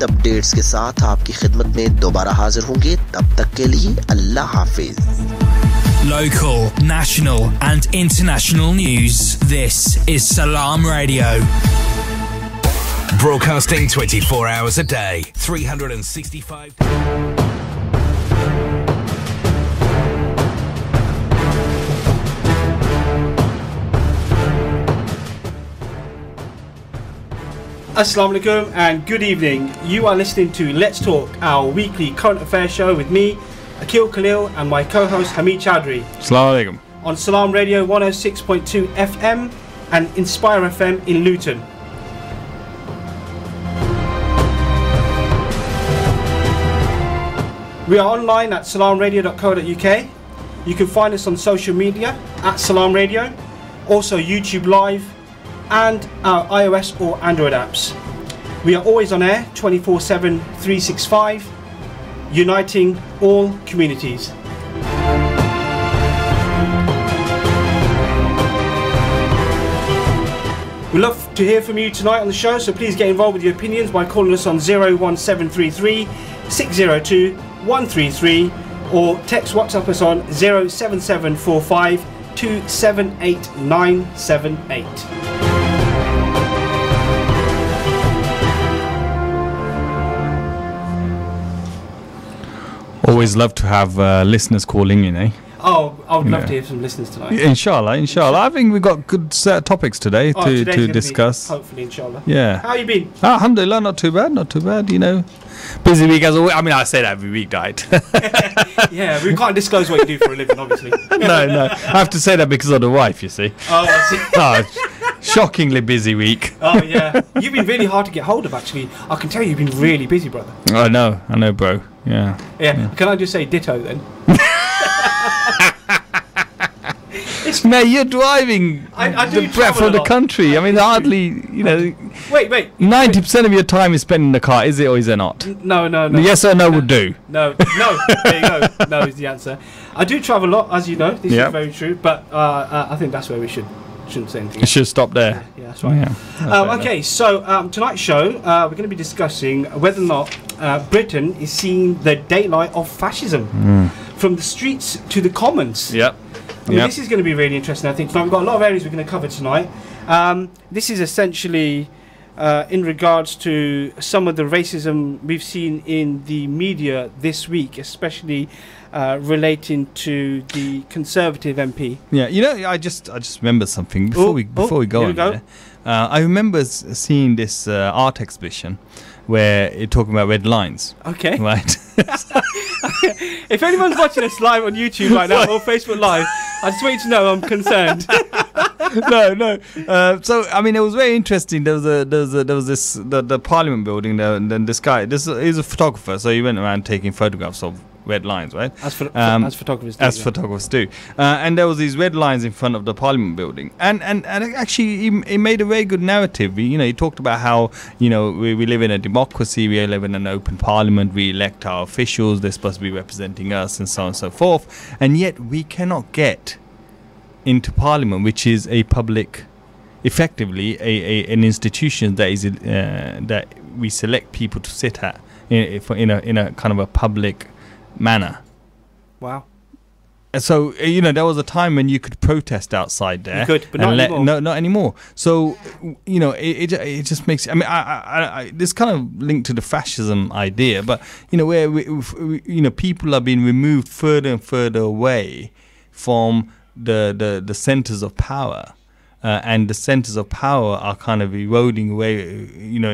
Updates के साथ आपकी खिदमत में दोबारा हाजिर होंगे तब तक के लिए अल्लाह हाफिज Local, national and international news. This is Salaam Radio. Broadcasting 24 hours a day, 365. Assalamu alaikum and good evening. You are listening to Let's Talk, our weekly current affairs show with me, Akil Khalil, and my co-host Hamid Chowdhury. Assalamu alaikum. On Salaam Radio 106.2 FM and Inspire FM in Luton. We are online at salamradio.co.uk. You can find us on social media at Salaam Radio, also YouTube Live, and our iOS or Android apps. We are always on air 24/7, 365, uniting all communities. We'd love to hear from you tonight on the show, so please get involved with your opinions by calling us on 01733 602 133 or text WhatsApp us on 07745 278978. Always love to have listeners calling in, eh? Oh, I would love to hear some listeners tonight. Inshallah. I think we've got good set of topics today to discuss. Hopefully, inshallah. Yeah. How you been? Alhamdulillah, not too bad, you know. Busy week as always. I mean, I say that every week, right? Yeah, we can't disclose what you do for a living, obviously. No. I have to say that because of the wife, you see. Oh, I see. Shockingly busy week. Oh, yeah. You've been really hard to get hold of, actually. I can tell you've been really busy, brother. I know, bro. Yeah. Can I just say ditto, then? Mate, you're driving the breadth of the country. I mean, hardly, you know. Wait. 90% of your time is spent in the car, is it or is it not? No. Yes or no would do. No. There you go. No is the answer. I do travel a lot, as you know. This is very true. But I think that's where we shouldn't say anything. You should stop there. Yeah, that's right. Okay, so tonight's show, we're going to be discussing whether or not Britain is seeing the daylight of fascism. From the streets to the commons. Yep. I mean, this is going to be really interesting, I think. Tonight, we've got a lot of areas we're going to cover tonight. This is essentially in regards to some of the racism we've seen in the media this week, especially relating to the Conservative MP. Yeah, you know, I just remember something before we go on there. I remember seeing this art exhibition where you're talking about red lines. Okay. Right. If anyone's watching us live on YouTube right now or Facebook Live, I just want you to know I'm concerned. No. So I mean, it was very interesting. There was this the Parliament building there, and then this guy. He's a photographer, so he went around taking photographs of red lines, right? As photographers do. Photographers do. And there was these red lines in front of the Parliament building, and actually he made a very good narrative. He talked about how we live in a democracy, we live in an open Parliament, we elect our officials, they're supposed to be representing us, and so on and so forth, and yet we cannot get into Parliament, which is a public, effectively an institution that is that we select people to sit at in a kind of a public manner. Wow. So there was a time when you could protest outside there. You could, but not anymore. No, not anymore. So it just makes. I mean, I this kind of linked to the fascism idea, but where people are being removed further and further away from the centers of power. And the centers of power are kind of eroding away,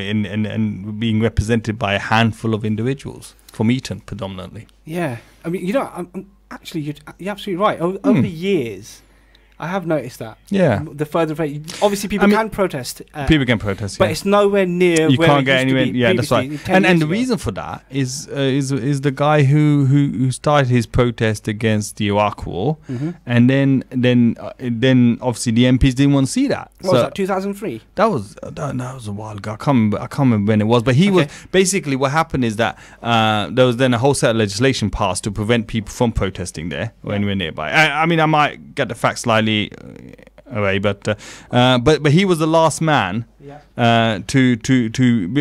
and being represented by a handful of individuals from Eton predominantly. Yeah, I mean, I'm actually, you're absolutely right. Over the years, I have noticed that. Yeah. The further away, obviously people can protest. People can protest, but it's nowhere near. You where can't it get used anywhere. to be Yeah, that's right. And the reason for that is the guy who started his protest against the Iraq War, and then obviously the MPs didn't want to see that. What was that? 2003. That was a while ago. I can't remember when it was. But he was basically, what happened is that there was then a whole set of legislation passed to prevent people from protesting there or anywhere nearby. I mean, I might get the facts slightly away. But he was the last man to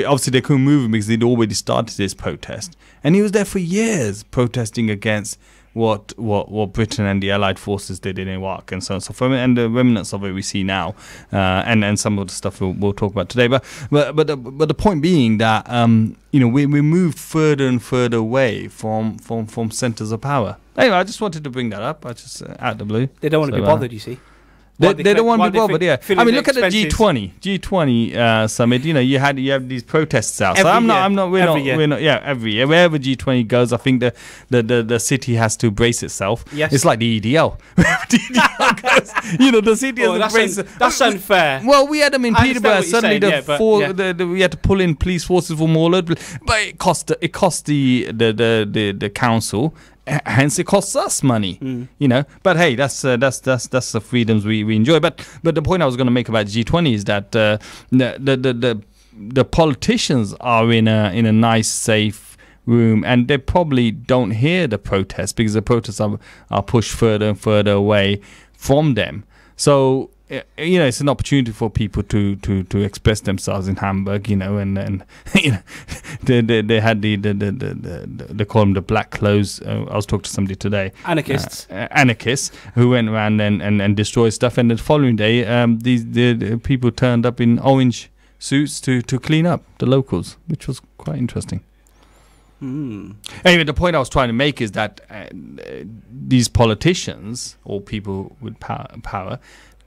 obviously they couldn't move him because they'd already started this protest, and he was there for years protesting against what Britain and the Allied forces did in Iraq and so on and so forth, and the remnants of it we see now, and some of the stuff we'll talk about today. But the point being that we moved further and further away from centres of power. Anyway, I just wanted to bring that up. I just out of the blue. They don't want to be bothered, you see. They don't want to be bothered. Yeah, I mean, look at the G20 summit. You have these protests out. We're not. Yeah, every year wherever G20 goes, I think the city has to brace itself. Yes. It's like the EDL. The city has to brace. That's unfair. Well, we had them in Peterborough. Suddenly, we had to pull in police forces from all over. But it cost the council. Hence, it costs us money, But hey, that's the freedoms we enjoy. But the point I was going to make about G20 is that the politicians are in a nice, safe room, and they probably don't hear the protests because the protests are pushed further and further away from them. So it's an opportunity for people to express themselves in Hamburg, and they had they call them the black clothes. I was talking to somebody today, anarchists who went around and destroyed stuff, and the following day, the people turned up in orange suits to clean up the locals, which was quite interesting. Anyway, the point I was trying to make is that these politicians or people with power,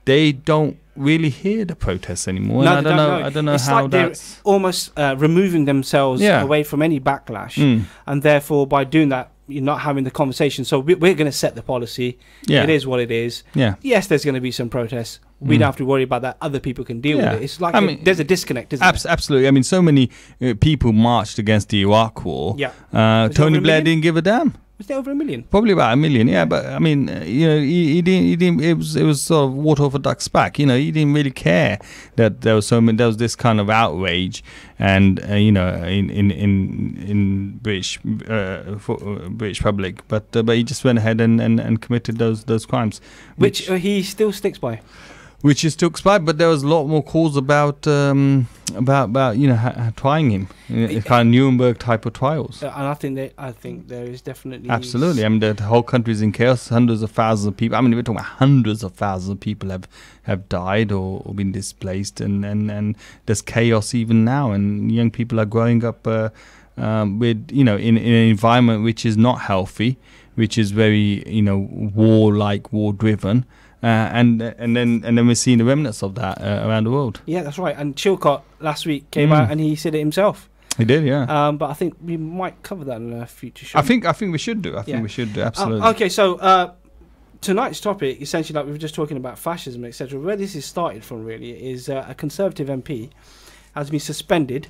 they don't really hear the protests anymore. No, and I don't know it's how like that's they're almost removing themselves away from any backlash, and therefore by doing that, you're not having the conversation. So we're going to set the policy. It is what it is. Yes, there's going to be some protests. We don't have to worry about that. Other people can deal with it. It's like there's a disconnect, isn't there? Absolutely. I mean, so many people marched against the Iraq War. Tony Blair didn't give a damn. Was there over 1 million? Probably about 1 million, yeah. But I mean, he didn't. It was sort of water off a duck's back. He didn't really care that there was this kind of outrage, and in British public. But he just went ahead and committed those crimes, which he still sticks by. Which is still expired, but there was a lot more calls about trying him, kind of Nuremberg type of trials. And I think there is definitely absolutely. I mean, the whole country is in chaos. Hundreds of thousands of people. I mean, we're talking about hundreds of thousands of people have died or been displaced, and there's chaos even now. And young people are growing up with in an environment which is not healthy, which is very war-like, war-driven. And then we're seeing the remnants of that around the world. Yeah, that's right. And Chilcott last week came out and he said it himself. He did, yeah. But I think we might cover that in a future show. I think we should do. I think we should do, absolutely. Okay, so tonight's topic, essentially, like we were just talking about fascism, etc. Where this is started from, really, is a Conservative MP has been suspended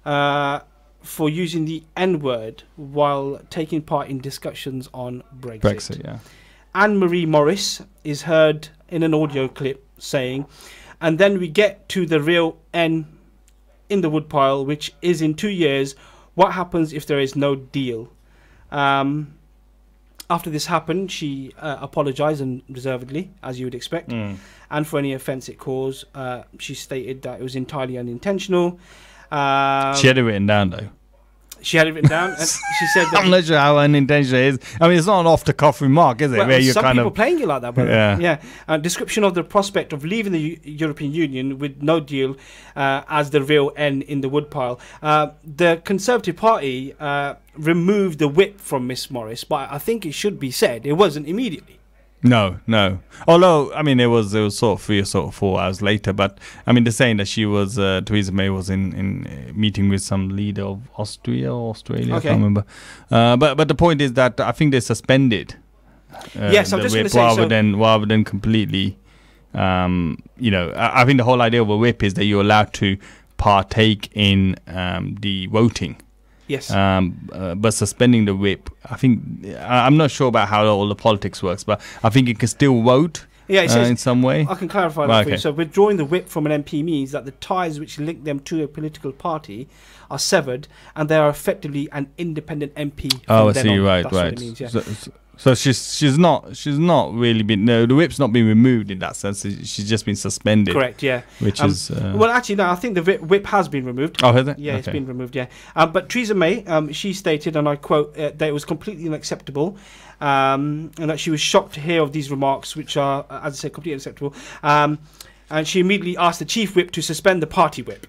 for using the N-word while taking part in discussions on Brexit. Yeah. Anne-Marie Morris is heard in an audio clip saying, and then we get to the real N in the woodpile, which is in 2 years. What happens if there is no deal? After this happened, she apologised unreservedly, as you would expect. And for any offence it caused, she stated that it was entirely unintentional. She had it written down, though. She had it written down, and she said that... I'm not sure how unintentional it is. I mean, it's not an off-the-cuff remark, is it? Well, some people playing it like that, brother. Yeah. Description of the prospect of leaving the European Union with no deal as the real N in the woodpile. The Conservative Party removed the whip from Miss Morris, but I think it should be said it wasn't immediately. No. Although, I mean, it was sort of 3 or sort of 4 hours later. But I mean, they're saying that she was Theresa May was in meeting with some leader of Austria or Australia. Okay. I can't remember. But the point is that I think they suspended. Yes, I'm just going to say rather than completely. I think the whole idea of a whip is that you're allowed to partake in the voting. Yes. But suspending the whip, I think, I'm not sure about how all the politics works, but I think you can still vote in some way. I can clarify that for you. So withdrawing the whip from an MP means that the ties which link them to a political party are severed and they are effectively an independent MP. Oh, I see. Right. That's what it means, yeah. So she's not really been, no, the whip's not been removed in that sense. She's just been suspended. Correct, yeah. Which is well, actually, no. I think the whip has been removed. Oh, has it? Yeah, okay. It's been removed. Yeah. But Theresa May, she stated, and I quote, that it was completely unacceptable, and that she was shocked to hear of these remarks, which are, as I said, completely unacceptable. And she immediately asked the chief whip to suspend the party whip.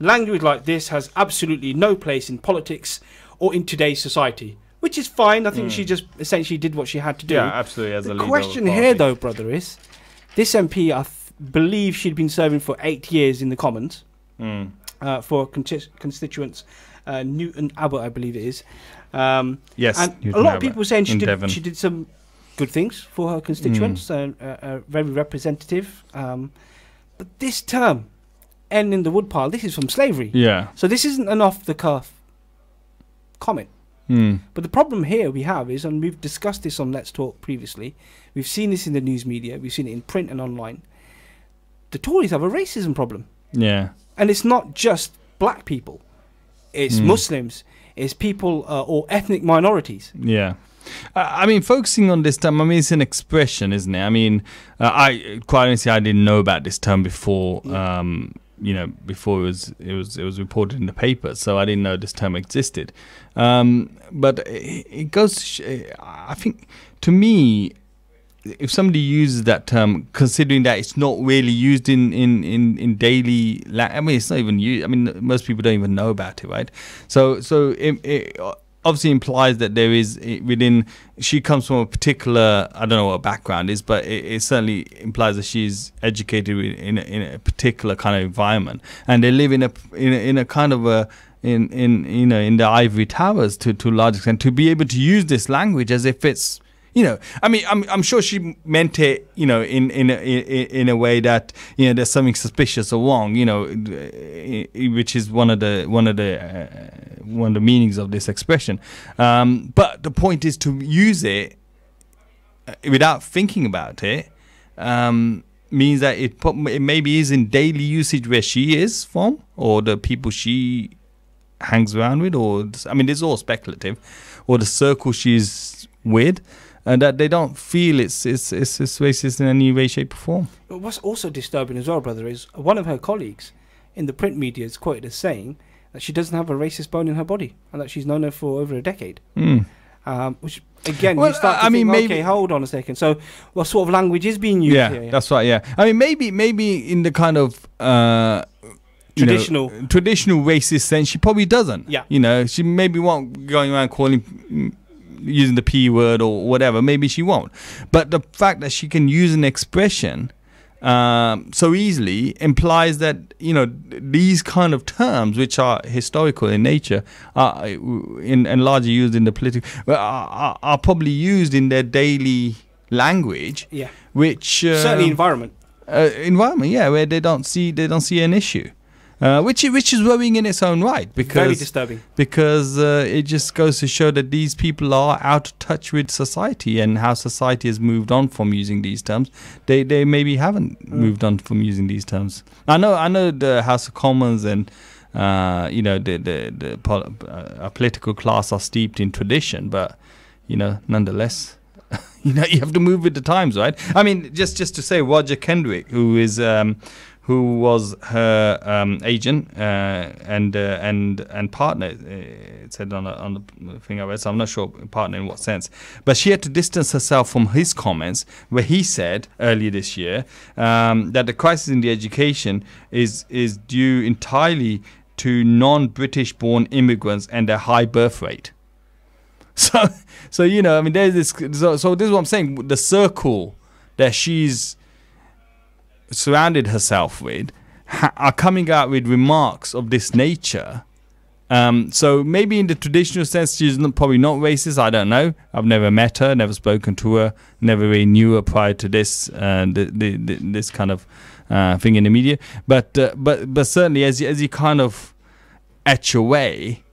Language like this has absolutely no place in politics or in today's society. Which is fine. I think she just essentially did what she had to do. Yeah, absolutely. As a leader the question here, though, brother, is this MP, I believe she'd been serving for 8 years in the Commons for constituents, Newton Abbott, I believe it is. Yes, and Newton a lot Abbott of people saying she did some good things for her constituents, very representative. But this term, N in the woodpile, this is from slavery. Yeah. So this isn't an off-the-cuff comment. But the problem here we have is, and we've discussed this on Let's Talk previously, we've seen this in the news media, we've seen it in print and online. The Tories have a racism problem. Yeah. And it's not just black people. It's Muslims, it's people or ethnic minorities. Yeah. I mean, focusing on this term, I mean, it's an expression, isn't it? I mean, I quite honestly, I didn't know about this term before, before it was reported in the paper, so I didn't know this term existed. But it goes, I think, to me, if somebody uses that term, considering that it's not really used in daily, I mean, it's not even used. I mean, most people don't even know about it, right? So it obviously implies that there is within. She comes from a particular, I don't know what her background is, but it certainly implies that she's educated in a particular kind of environment, and they live in a kind of a. In the ivory towers to a large extent, to be able to use this language as if it's, I mean, I'm sure she meant it, in a way that, there's something suspicious or wrong, which is one of the meanings of this expression. But the point is to use it without thinking about it. Means that it maybe is in daily usage where she is from, or the people she hangs around with, or I mean, it's all speculative, or the circle she's with, and that they don't feel it's racist in any way, shape, or form. But what's also disturbing as well, brother, is one of her colleagues in the print media is quoted as saying that she doesn't have a racist bone in her body, and that she's known her for over a decade. Which again, you start to think, okay, hold on a second. So, what sort of language is being used here? Yeah, that's right. Yeah, I mean, maybe in the kind of traditional racist sense, she probably doesn't. Yeah. She maybe won't going around using the P word or whatever. Maybe she won't. But the fact that she can use an expression so easily implies that, these kind of terms, which are historical in nature, are and largely used in the political, are probably used in their daily language. Yeah. Which certainly environment, yeah, where they don't see an issue. Which is worrying in its own right, because very disturbing. Because it just goes to show that these people are out of touch with society and how society has moved on from using these terms. They maybe haven't moved on from using these terms. I know the House of Commons and our political class are steeped in tradition, but nonetheless. You have to move with the times, right? I mean, just to say, Roger Kendrick, who was her agent and partner, it said on the thing I read, so I'm not sure partner in what sense. But she had to distance herself from his comments, where he said earlier this year that the crisis in the education is due entirely to non-British born immigrants and their high birth rate. So I mean, there's this. So this is what I'm saying. The circle that she's surrounded herself with are coming out with remarks of this nature. So maybe in the traditional sense, she's probably not racist. I don't know. I've never met her, never spoken to her, never really knew her prior to this this kind of thing in the media. But certainly, as you kind of etch away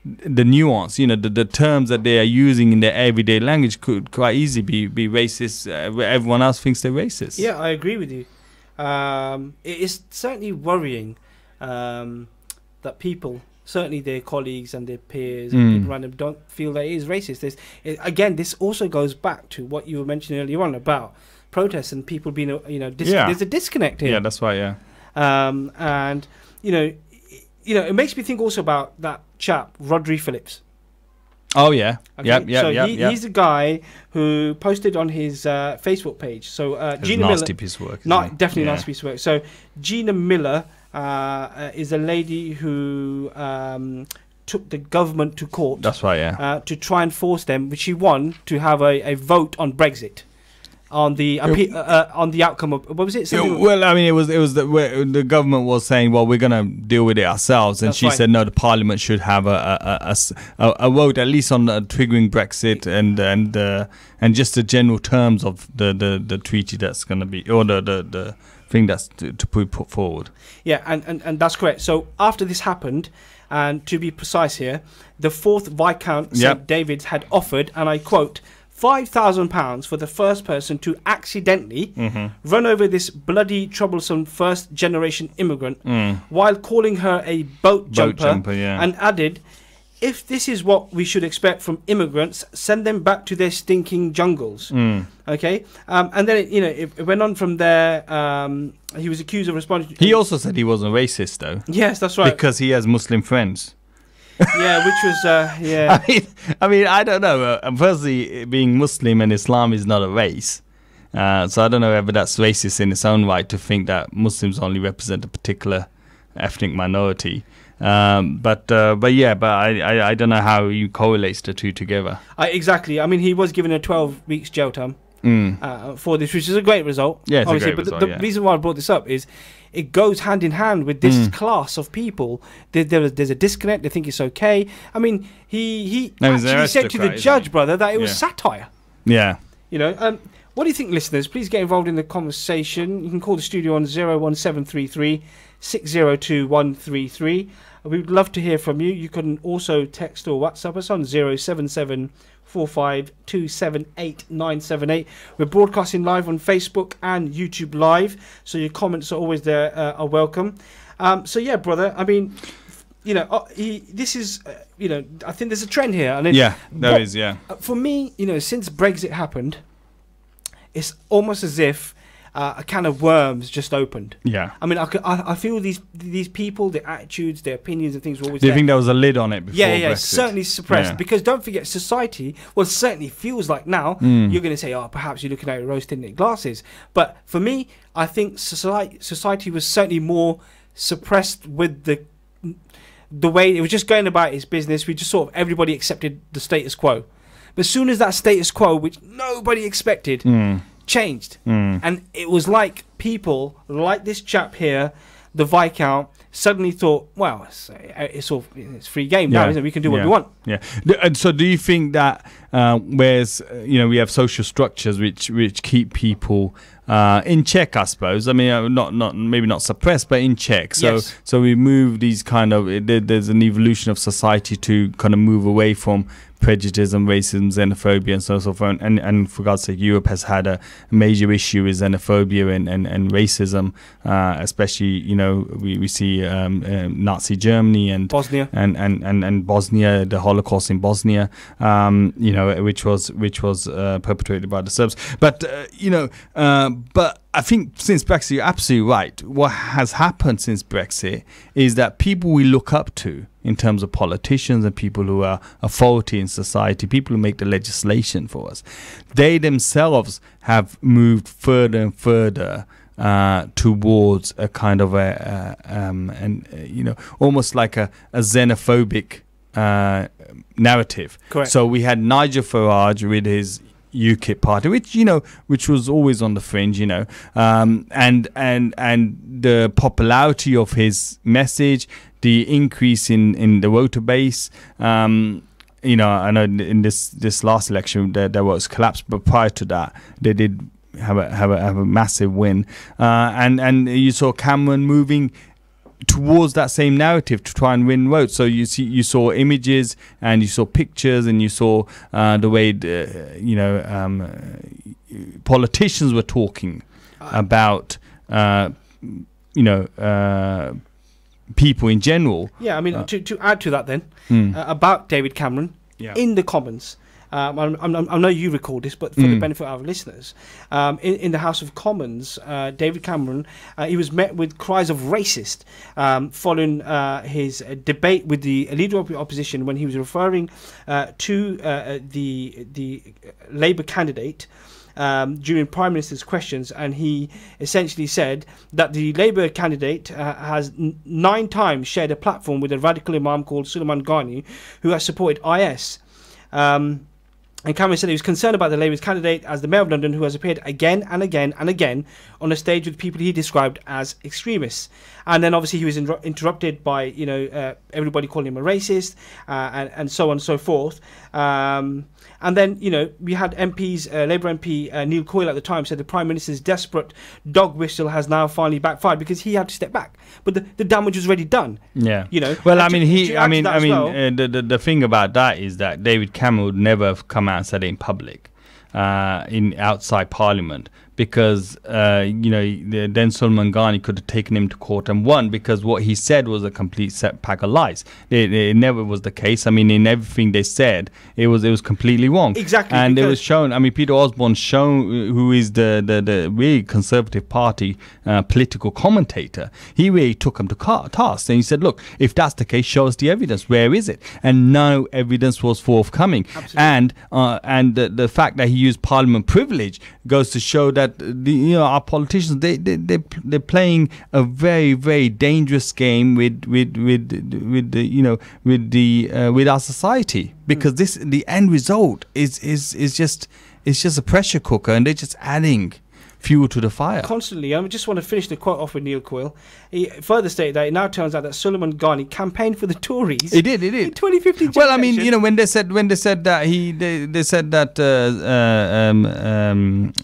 the nuance, the terms that they are using in their everyday language could quite easily be racist. Everyone else thinks they're racist. Yeah, I agree with you. It is certainly worrying that people certainly their colleagues and their peers and people around them don't feel that it is racist. Again, this also goes back to what you were mentioning earlier on about protests and people being, there's a disconnect here. Yeah, that's right. Yeah. And it makes me think also about that chap Rodri Phillips. Oh yeah. Okay? He's the guy who posted on his Facebook page. So Gina Miller, nasty piece of work. Definitely nasty piece of work. So Gina Miller is a lady who took the government to court. That's right. Yeah. To try and force them, which she won, to have a vote on Brexit. On the outcome of, what was it? Well, I mean, it was the government was saying, well, we're going to deal with it ourselves, and she said no, the Parliament should have a vote at least on triggering Brexit and just the general terms of the treaty that's going to be, or the thing that's to put forward. Yeah, and that's correct. So after this happened, and to be precise here, the 4th Viscount St David's had offered, and I quote, £5,000 for the first person to accidentally run over this bloody troublesome first generation immigrant while calling her a boat jumper, and added, if this is what we should expect from immigrants, send them back to their stinking jungles. Okay, and then it went on from there. He was accused of responding. He also said he wasn't racist, though. Yes, that's right, because he has Muslim friends. Yeah, which was I mean, I don't know. Firstly, being Muslim and Islam is not a race, so I don't know whether that's racist in its own right to think that Muslims only represent a particular ethnic minority. But I don't know how you correlate the two together. Exactly. I mean, he was given a 12 weeks jail term for this, which is a great result. Yeah, it's obviously. A great result, the reason why I brought this up is it goes hand in hand with this class of people. There's a disconnect. They think it's okay. I mean, he actually said to the judge, brother, that it was satire. Yeah. What do you think, listeners? Please get involved in the conversation. You can call the studio on 01733 602 133. We would love to hear from you. You can also text or WhatsApp us on 07745278978. We're broadcasting live on Facebook and YouTube Live, so your comments are always there, are welcome. So yeah, brother. I mean, this is, I think there's a trend here. And there is. For me, since Brexit happened, it's almost as if a can of worms just opened. Yeah. I mean, I feel these people, their attitudes, their opinions and things were always Do you think there was a lid on it before Brexit? Certainly suppressed. Because don't forget, society, certainly feels like now, you're going to say, perhaps you're looking at rose-tinted glasses. But for me, I think society was certainly more suppressed with the way it was just going about its business. We just sort of, everybody accepted the status quo. But as soon as that status quo, which nobody expected, changed, and it was like people like this chap here, the Viscount, suddenly thought, well, it's free game now, isn't it? We can do what we want. Yeah. And so do you think that whereas we have social structures which keep people in check, I suppose. I mean, maybe not suppressed, but in check. So so we move these kind of, there's an evolution of society to kind of move away from prejudice and racism, xenophobia, and so on and so forth. And for God's sake, Europe has had a major issue with xenophobia and racism, especially we see Nazi Germany and Bosnia and Bosnia, the Holocaust in Bosnia, which was perpetrated by the Serbs. But but I think since Brexit, you're absolutely right. What has happened since Brexit is that people we look up to in terms of politicians and people who are authority in society, people who make the legislation for us, they themselves have moved further and further towards a kind of almost like a xenophobic narrative. Correct. So we had Nigel Farage with his UKIP party, which was always on the fringe, and the popularity of his message, the increase in the voter base. I know in this last election there was collapse, but prior to that, they did have a massive win, and you saw Cameron moving towards that same narrative to try and win votes. So you saw images and you saw pictures and you saw the way politicians were talking about people in general. Yeah, I mean, to add to that then, about David Cameron in the Commons. I know you recall this, but for the benefit of our listeners, in the House of Commons, David Cameron, he was met with cries of racist following his debate with the Leader of the Opposition when he was referring to the Labour candidate during Prime Minister's questions, and he essentially said that the Labour candidate has 9 times shared a platform with a radical imam called Salaam who has supported IS. And Cameron said he was concerned about the Labour's candidate as the Mayor of London, who has appeared again and again and again on a stage with people he described as extremists. And then obviously he was interrupted by, you know, everybody calling him a racist and so on and so forth. And then, you know, we had MPs, Labour MP Neil Coyle at the time said the Prime Minister's desperate dog whistle has now finally backfired because he had to step back. But the damage was already done. Yeah. You know. Well, the thing about that is that David Cameron would never have come out and said it in public, in outside Parliament. Because, then Salman Ghani could have taken him to court and won because what he said was a complete set pack of lies. It never was the case. I mean, in everything they said, it was completely wrong. Exactly. And it was shown, I mean, Peter Osborne who is the really Conservative Party political commentator, he really took him to task. And he said, look, if that's the case, show us the evidence. Where is it? And no evidence was forthcoming. Absolutely. And the fact that he used Parliament privilege goes to show that our politicians they're playing a very, very dangerous game with our society, because the end result is just a pressure cooker, and they're just adding fuel to the fire constantly. I just want to finish the quote off with Neil Coyle. He further stated that it now turns out that Salman Ghani campaigned for the Tories. He did. In 2015. Well, I mean, you know, when they said that they said that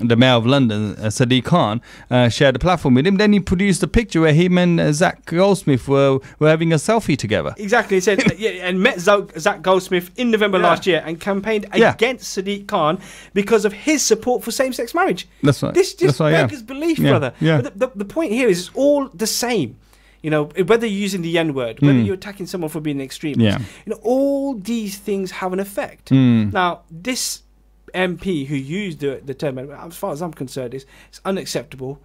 the Mayor of London, Sadiq Khan, shared a platform with him, then he produced a picture where him and Zach Goldsmith were having a selfie together. Exactly. He said and met Zach Goldsmith in November last year and campaigned against Sadiq Khan because of his support for same-sex marriage. That's right. This just beggars belief, brother. Yeah. But the point here is it's all the same. You know, whether you're using the N-word, whether you're attacking someone for being an extremist, you know, all these things have an effect. Now, this MP who used the term, as far as I'm concerned, it's unacceptable.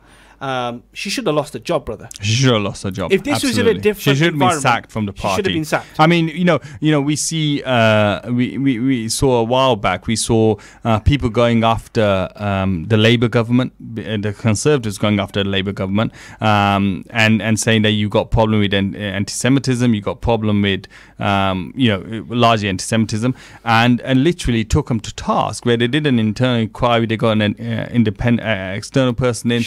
She should have lost her job, brother. She should have lost her job. If this was in a different she should have been sacked from the party. She should have been sacked. I mean, you know, we see, we saw a while back, we saw people going after the Labour government, the Conservatives going after the Labour government, and saying that you got problem with anti-Semitism, you got problem with, largely anti-Semitism, and literally took them to task, where they did an internal inquiry, they got an independent external person in,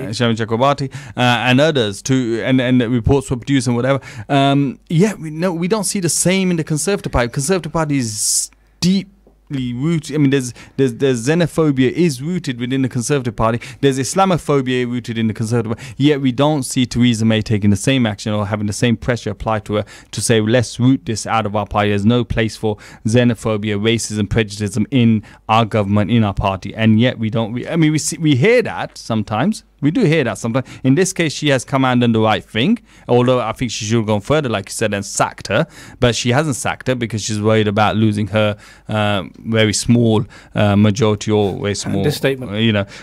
Shami Chakrabarti, and others and the reports were produced and whatever. We don't see the same in the Conservative Party. Conservative Party is deeply rooted. I mean, there's xenophobia is rooted within the Conservative Party. There's Islamophobia rooted in the Conservative Party. Yet we don't see Theresa May taking the same action or having the same pressure applied to her to say, let's root this out of our party. There's no place for xenophobia, racism, prejudice in our government, in our party. And yet we don't. We hear that sometimes. We do hear that sometimes. In this case, she has come out and done the right thing, although I think she should have gone further, like you said, and sacked her. But she hasn't sacked her because she's worried about losing her very small majority, or very small. This statement.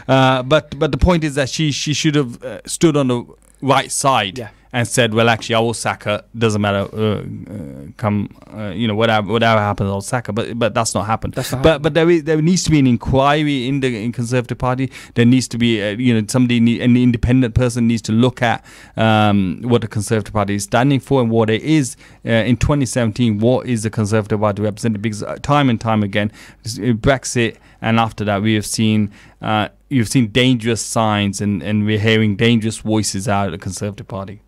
But the point is that she should have stood on the right side. And said, well, actually, I will sack her. Doesn't matter. Whatever happens, I'll sack her. But that's not happened. But there needs to be an inquiry in Conservative Party. There needs to be, an independent person needs to look at what the Conservative Party is standing for and what it is in 2017. What is the Conservative Party represented? Because time and time again, Brexit, and after that, we have seen. You've seen dangerous signs, and we're hearing dangerous voices out of the Conservative Party.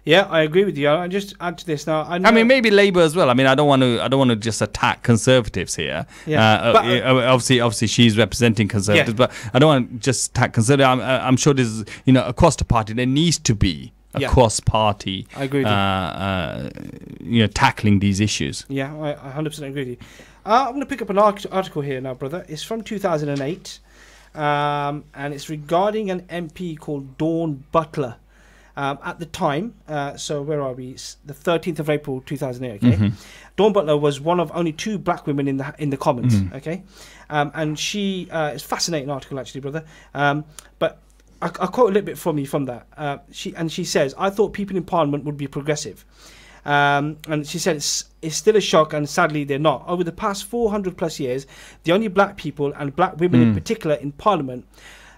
Yeah, I agree with you. I'll just add to this now. I mean, maybe Labour as well. I mean, I don't want to just attack Conservatives here. Obviously, she's representing Conservatives, but I don't want to just attack Conservatives. I'm sure there's, across the party there needs to be a cross-party. I agree with you. Tackling these issues. Yeah, I 100% agree with you. I'm going to pick up an article here now, brother. It's from 2008, and it's regarding an MP called Dawn Butler. at the time, so where are we? It's the 13th of April 2008, okay? Dawn Butler was one of only 2 black women in the Commons, okay? And she, it's a fascinating article actually, brother. But I quote a little bit from that. She says, I thought people in Parliament would be progressive. And she said it's still a shock, and sadly they're not. Over the past 400 plus years, the only black people, and black women in particular, in Parliament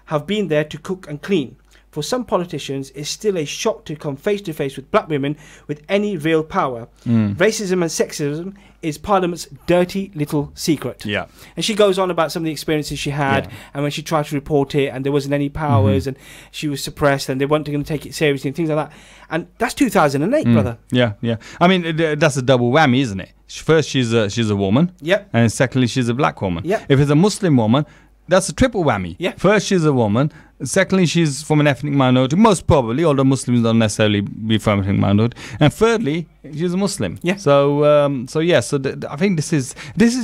have been there to cook and clean. For some politicians, it's still a shock to come face to face with black women with any real power. Racism and sexism is Parliament's dirty little secret. Yeah. And she goes on about some of the experiences she had, and when she tried to report it, and there wasn't any powers, and she was suppressed, and they weren't going to take it seriously, and things like that. And that's 2008, brother. Yeah. I mean, that's a double whammy, isn't it? First, she's a woman. Yep. And secondly, she's a black woman. Yep. If it's a Muslim woman, that's a triple whammy. Yeah. First, she's a woman. Secondly, she's from an ethnic minority, most probably, although Muslims don't necessarily be from an ethnic minority. And thirdly, she's a Muslim. Yeah. So I think this is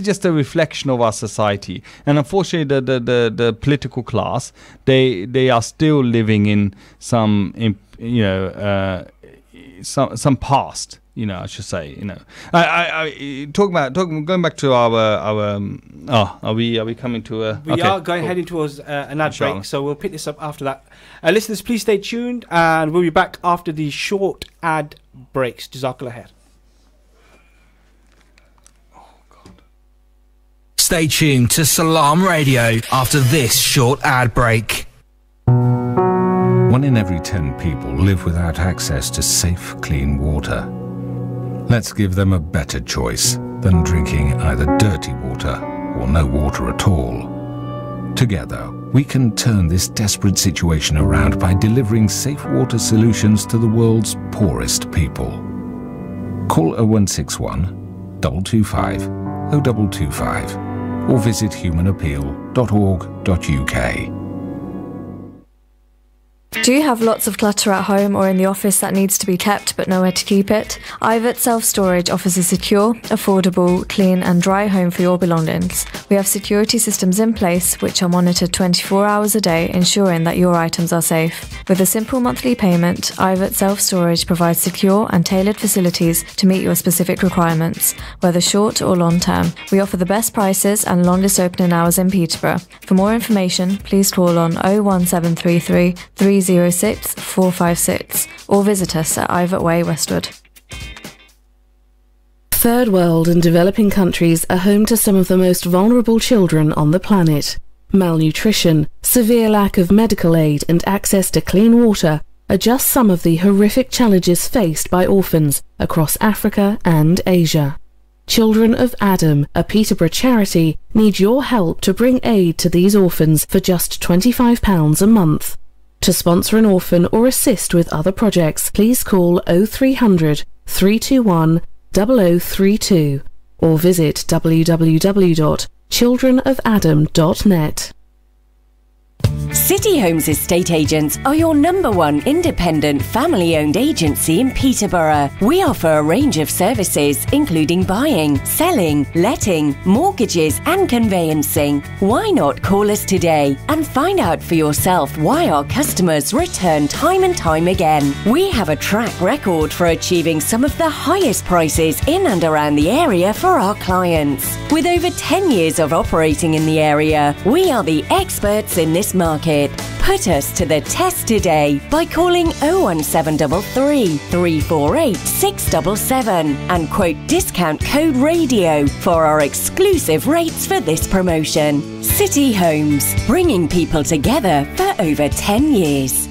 just a reflection of our society. And unfortunately, the political class, they are still living in some past. I should say. I going back to our. Are we coming to a? We are heading towards an ad break, so we'll pick this up after that. Listeners, please stay tuned, and we'll be back after the short ad breaks. Jazakallah khair. Stay tuned to Salaam Radio after this short ad break. 1 in every 10 people live without access to safe, clean water. Let's give them a better choice than drinking either dirty water or no water at all. Together, we can turn this desperate situation around by delivering safe water solutions to the world's poorest people. Call 0161 225 0225 or visit humanappeal.org.uk. Do you have lots of clutter at home or in the office that needs to be kept but nowhere to keep it? Ivet Self-Storage offers a secure, affordable, clean and dry home for your belongings. We have security systems in place which are monitored 24 hours a day, ensuring that your items are safe. With a simple monthly payment, Ivet Self-Storage provides secure and tailored facilities to meet your specific requirements, whether short or long term. We offer the best prices and longest opening hours in Peterborough. For more information, please call on 01733 306 456 or visit us at Ivet Way, Westwood. Third world and developing countries are home to some of the most vulnerable children on the planet. Malnutrition, severe lack of medical aid and access to clean water are just some of the horrific challenges faced by orphans across Africa and Asia. Children of Adam, a Peterborough charity, need your help to bring aid to these orphans for just £25 a month. To sponsor an orphan or assist with other projects, please call 0300 321 0032 or visit www.childrenofadam.net. City Homes Estate Agents are your #1 independent family-owned agency in Peterborough. We offer a range of services including buying, selling, letting, mortgages and conveyancing. Why not call us today and find out for yourself why our customers return time and time again. We have a track record for achieving some of the highest prices in and around the area for our clients. With over 10 years of operating in the area, we are the experts in this market. Put us to the test today by calling 01733 348 677 and quote discount code RADIO for our exclusive rates for this promotion. City Homes, bringing people together for over 10 years.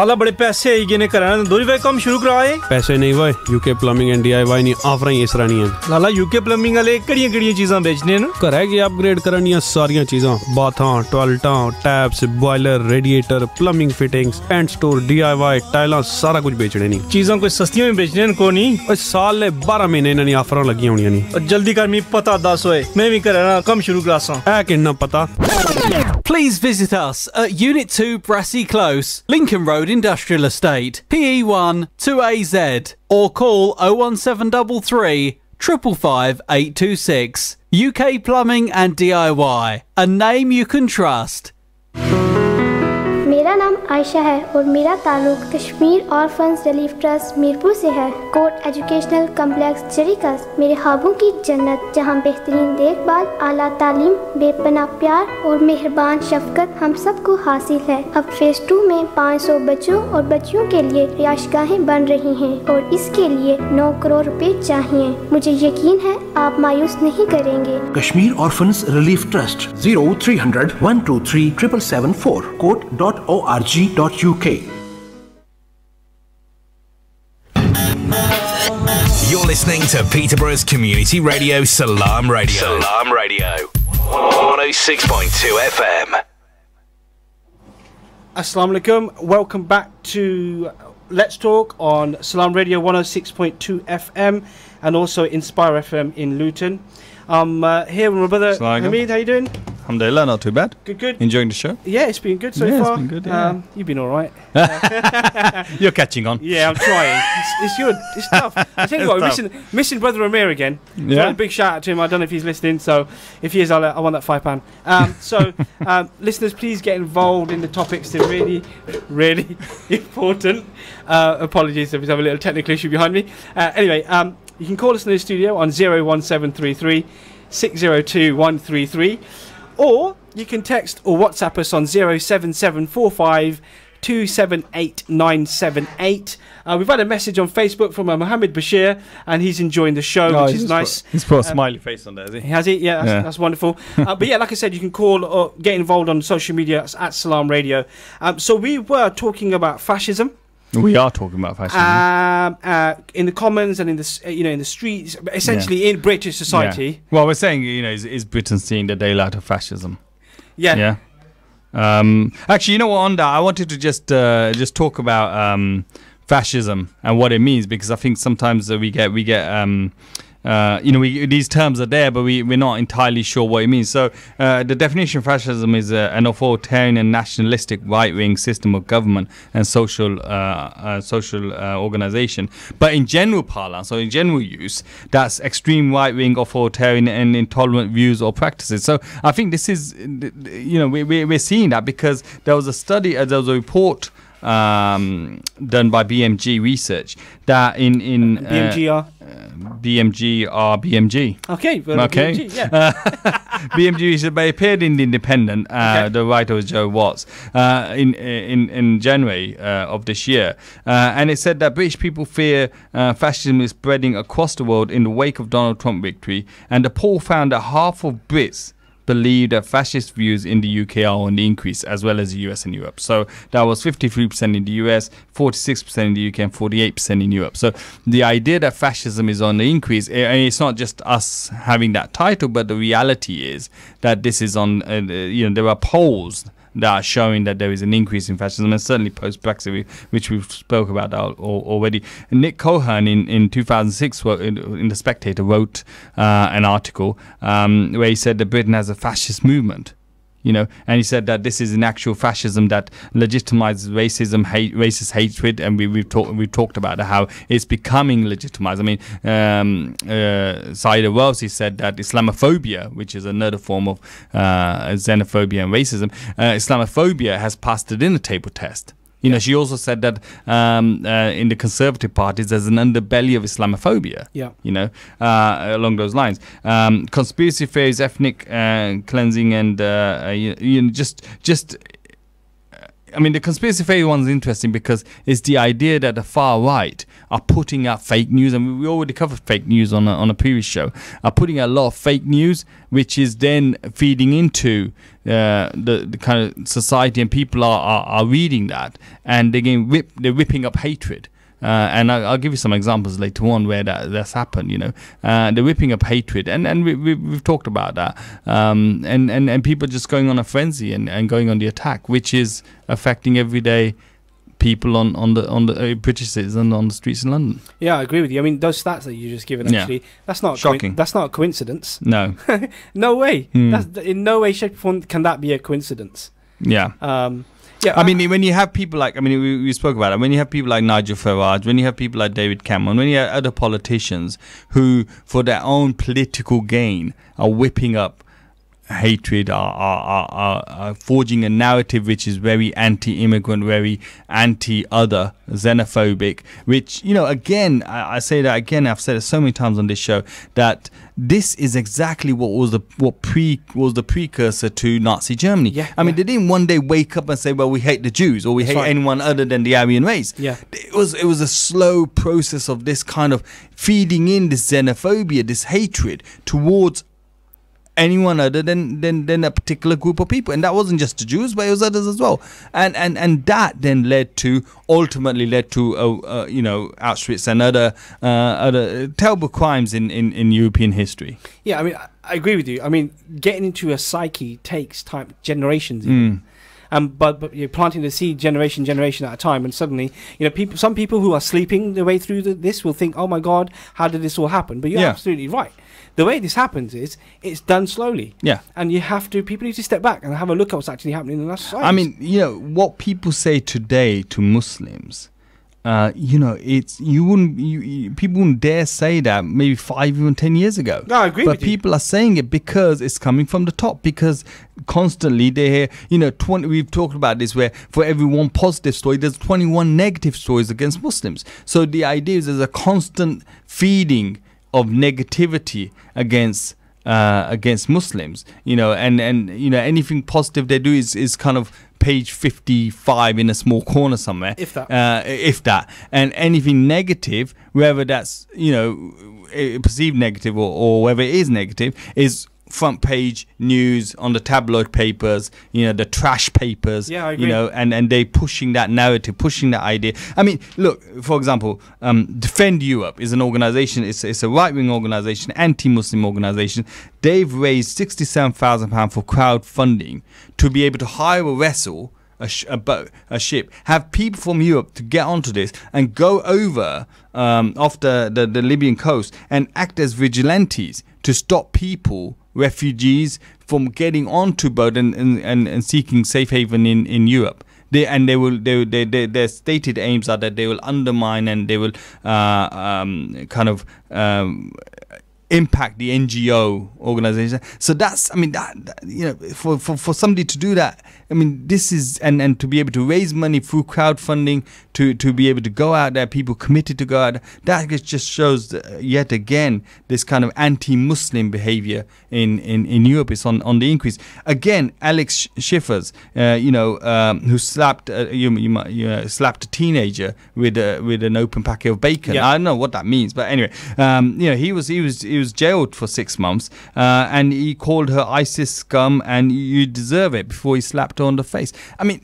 आला बड़े पैसे आई गए ने कराना दो भाई काम शुरू कराए पैसे नहीं भाई यूके प्लम्बिंग एंड डीआईवाई नहीं ऑफर ही इस तरह नहीं है लाला यूके प्लम्बिंग वाले कड़ियां चीज़ां बेचने न घर है कि अपग्रेड करनियां सारियां चीज़ां बाथां टॉयलेटां taps boiler radiator plumbing fittings paint store DIY टाइलां सारा कुछ बेचने नहीं चीज़ां कोई सस्तियां में बेचने न को नहीं और साल ले 12 महीने इन्हां दी ऑफरां लगियां होणियां नहीं और जल्दी कर मी पता दस होए मैं भी कराना काम शुरू करासां है किन्ना पता Please visit us at Unit 2 Brassey Close, Lincoln Road Industrial Estate, PE1 2AZ, or call 01733 555 826. UK Plumbing and DIY, a name you can trust. मेरा नाम आयशा है और मेरा ताल्लुक Kashmir orphans relief trust Mirpur से है। कोर्ट एजुकेशनल कम्प्लेक्स जरीकस मेरे ख्वाबों की जन्नत, जहां बेहतरीन देखभाल, आला तालीम, बेपनाह प्यार और मेहरबान शफकत हम सबको हासिल है। अब फेज 2 में 500 बच्चों और बच्चियों के लिए रिहाइशगाहें बन रही हैं और इसके लिए 9 करोड़ रुपए चाहिए। मुझे यकीन है आप मायूस नहीं करेंगे। Kashmir orphans relief trust 0300 123 774 court.org.uk। You're listening to Peterborough's community radio, Salaam Radio. Salaam Radio. 106.2 FM. Assalamu alaikum. Welcome back to Let's Talk on Salaam Radio 106.2 FM and also Inspire FM in Luton. I'm here with my brother Hamid. How you doing? Alhamdulillah, not too bad. Good. Enjoying the show? Yeah, it's been good so far. It's been good, yeah. You've been all right. You're catching on. Yeah, I'm trying. It's tough. I tell you what, we're missing brother Amir again. Yeah. So a big shout out to him. I don't know if he's listening, so if he is, I want that £5. Listeners, please get involved in the topics. They're really, really important. Apologies if we have a little technical issue behind me. Anyway, you can call us in the studio on 01733 602 133, or you can text or WhatsApp us on 07745 278978. We've had a message on Facebook from Mohammed Bashir, and he's enjoying the show, which is nice. He's put a smiley face on there, has he? Has he? Yeah, that's wonderful. But yeah, like I said, you can call or get involved on social media at Salaam Radio. So we were talking about fascism. We are talking about fascism in the commons and in the in the streets, essentially in British society. Yeah. Well, we're saying is Britain seeing the daylight of fascism? Yeah. Actually, you know what? On that, I wanted to just talk about fascism and what it means, because I think sometimes we get these terms are there, but we're not entirely sure what it means. So the definition of fascism is an authoritarian and nationalistic right-wing system of government and social organization. But in general parlance, or in general use, that's extreme right-wing, authoritarian and intolerant views or practices. So I think this is, we're seeing that because there was a study, there was a report done by BMG Research that in BMG. Okay. BMG, yeah. BMG Research, but it appeared in the Independent. The writer was Joe Watts in January of this year, and it said that British people fear fascism is spreading across the world in the wake of Donald Trump victory, and the poll found that half of Brits believe that fascist views in the UK are on the increase, as well as the US and Europe. So that was 53% in the US, 46% in the UK, and 48% in Europe. So the idea that fascism is on the increase, and it's not just us having that title, but the reality is that this is on, there are polls that are showing that there is an increase in fascism, and certainly post-Brexit, which we've spoke about already. Nick Cohen in 2006 in The Spectator wrote an article where he said that Britain has a fascist movement. And he said that this is an actual fascism that legitimizes racism, racist hatred, and we've talked about how it's becoming legitimized. I mean, Saeed Welsi said that Islamophobia, which is another form of xenophobia and racism, Islamophobia has passed the dinner table test. She also said that in the Conservative parties there's an underbelly of Islamophobia. Along those lines, conspiracy theories, ethnic cleansing, and the conspiracy theory one's interesting because it's the idea that the far right are putting out fake news, and we already covered fake news on a previous show, are putting out a lot of fake news, which is then feeding into the kind of society, and people are reading that, and they're whipping up hatred. And I'll give you some examples later on where that's happened. They're whipping up hatred, and we've talked about that. And people just going on a frenzy and going on the attack, which is affecting everyday people on the British citizens on the streets in London. Yeah, I agree with you. I mean, those stats that you just given, actually, that's not shocking. That's not a coincidence. No, no way. That's in no way, shape, or form can that be a coincidence. Yeah. I mean, when you have people like, we spoke about it, when you have people like Nigel Farage, when you have people like David Cameron, when you have other politicians who, for their own political gain, are whipping up hatred, are forging a narrative which is very anti-immigrant, very anti-other, xenophobic, which, again, I say that again, I've said it so many times on this show, that this is exactly what was the precursor to Nazi Germany. I mean, they didn't one day wake up and say, well, we hate the Jews, or we hate anyone other than the Aryan race. It was a slow process of this kind of feeding in this xenophobia, this hatred towards anyone other than a particular group of people. And that wasn't just the Jews, but it was others as well. And that then ultimately led to Auschwitz and other terrible crimes in European history. Yeah, I mean, I agree with you. I mean, getting into a psyche takes time, generations even. But you're planting the seed generation at a time, and suddenly, some people who are sleeping their way through this will think, oh my God, how did this all happen? But you're absolutely right. The way this happens is it's done slowly. Yeah. And people need to step back and have a look at what's actually happening in our society. I mean, what people say today to Muslims, people wouldn't dare say that maybe 5 even 10 years ago. No, I agree with you. But people are saying it because it's coming from the top, because constantly they hear, we've talked about this, where for every one positive story, there's 21 negative stories against Muslims. So the idea is there's a constant feeding of negativity against Muslims, and anything positive they do is kind of page 55 in a small corner somewhere, if that, and anything negative, whether that's perceived negative or whether it is negative, is front page news on the tabloid papers, the trash papers, I agree. And they pushing that narrative, pushing that idea. I mean, look, for example, Defend Europe is an organization, it's a right-wing organization, anti-Muslim organization. They've raised £67,000 for crowdfunding to be able to hire a vessel, a ship, have people from Europe to get onto this and go over off the Libyan coast and act as vigilantes to stop people, refugees, from getting onto boat and seeking safe haven in Europe. Their stated aims are that they will undermine and they will impact the NGO organization. So that's, for somebody to do that, this is, and to be able to raise money through crowdfunding, to be able to go out there, people committed to go out there, that just shows yet again this kind of anti-Muslim behavior in Europe is on the increase. Again, Alex Schiffers, who slapped a teenager with an open packet of bacon. I don't know what that means, but anyway, he was jailed for 6 months, and he called her ISIS scum and you deserve it before he slapped her on the face.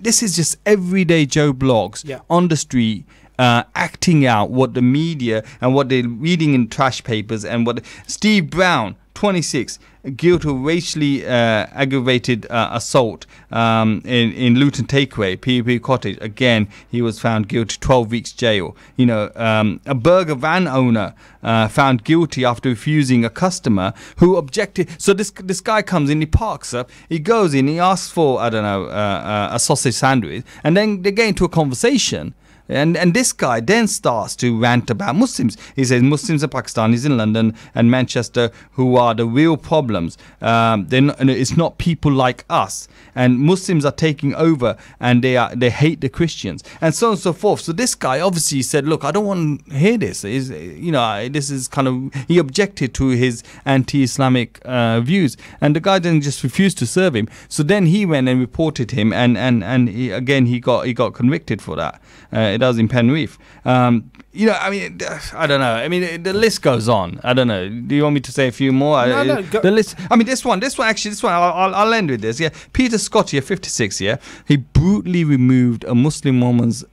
This is just everyday Joe Blogs on the street, acting out what the media and what they're reading in trash papers, and what Steve Brown, 26, guilty of racially aggravated assault in Luton Takeaway, PUP Cottage. Again, he was found guilty, 12 weeks jail. A burger van owner found guilty after refusing a customer who objected. So this guy comes in, he parks up, he goes in, he asks for, a sausage sandwich, and then they get into a conversation. And this guy then starts to rant about Muslims. He says Muslims are Pakistanis in London and Manchester who are the real problems. It's not people like us. And Muslims are taking over, and they hate the Christians, and so on and so forth. So this guy obviously said, look, I don't want to hear this. This is kind of, he objected to his anti-Islamic views, and the guy then just refused to serve him. So then he went and reported him, and he got convicted for that. It does in Penrith. I don't know. The list goes on. I don't know. Do you want me to say a few more? No, the list. This one. I'll end with this. Yeah, Peter Scott here, 56. Yeah, he brutally removed a Muslim woman's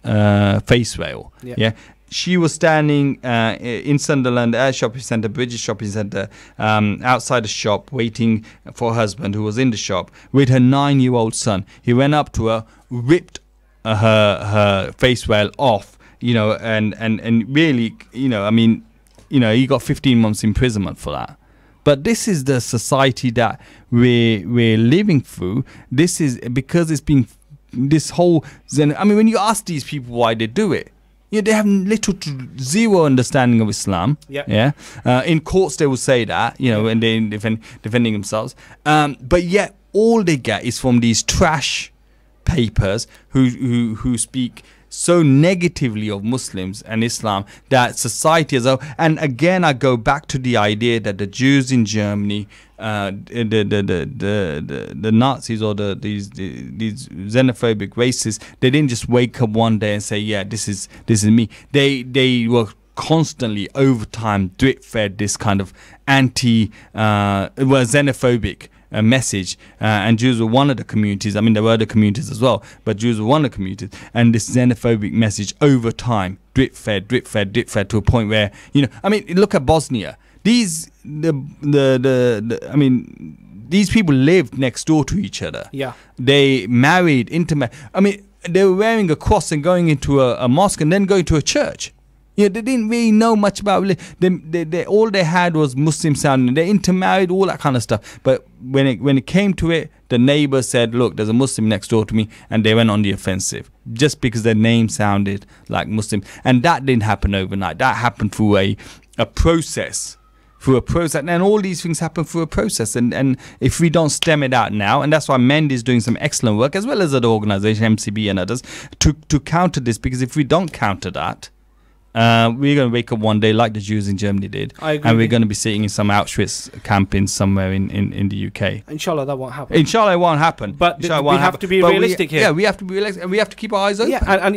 face veil. Yeah. She was standing in Sunderland at a shopping centre, British shopping centre, outside the shop, waiting for her husband, who was in the shop, with her 9-year-old son. He went up to her, ripped her face veil off, and really, he got 15 months imprisonment for that. But this is the society that we're living through. This is because it's been this whole when you ask these people why they do it, they have little to zero understanding of Islam. Yeah. In courts, they will say that, when they're defending themselves. But yet, all they get is from these trash papers who speak so negatively of Muslims and Islam that society as a whole. And again, I go back to the idea that the Jews in Germany, the Nazis or these xenophobic racists, they didn't just wake up one day and say, yeah, this is me. They were constantly over time drip fed this kind of xenophobic message, and Jews were one of the communities. I mean, there were other communities as well, but Jews were one of the communities, and this xenophobic message over time drip fed to a point where, I mean, look at Bosnia. These people lived next door to each other. Yeah, they married, intimate. I mean, they were wearing a cross and going into a mosque and then going to a church. They didn't really know much about religion. They all they had was Muslim sounding. They intermarried, all that kind of stuff. But when it came to it, the neighbor said, "Look, there's a Muslim next door to me," and they went on the offensive just because their name sounded like Muslim. And that didn't happen overnight. That happened through a process. And all these things happen through a process. And if we don't stem it out now, and that's why MEND is doing some excellent work, as well as other organizations, MCB and others, to counter this. Because if we don't counter that, we're going to wake up one day like the Jews in Germany did, and we're going to be sitting in some Auschwitz camp somewhere in the UK. Inshallah, that won't happen. Inshallah, it won't happen. But we have to be realistic here. Yeah, we have to be realistic, and we have to keep our eyes open. Yeah, and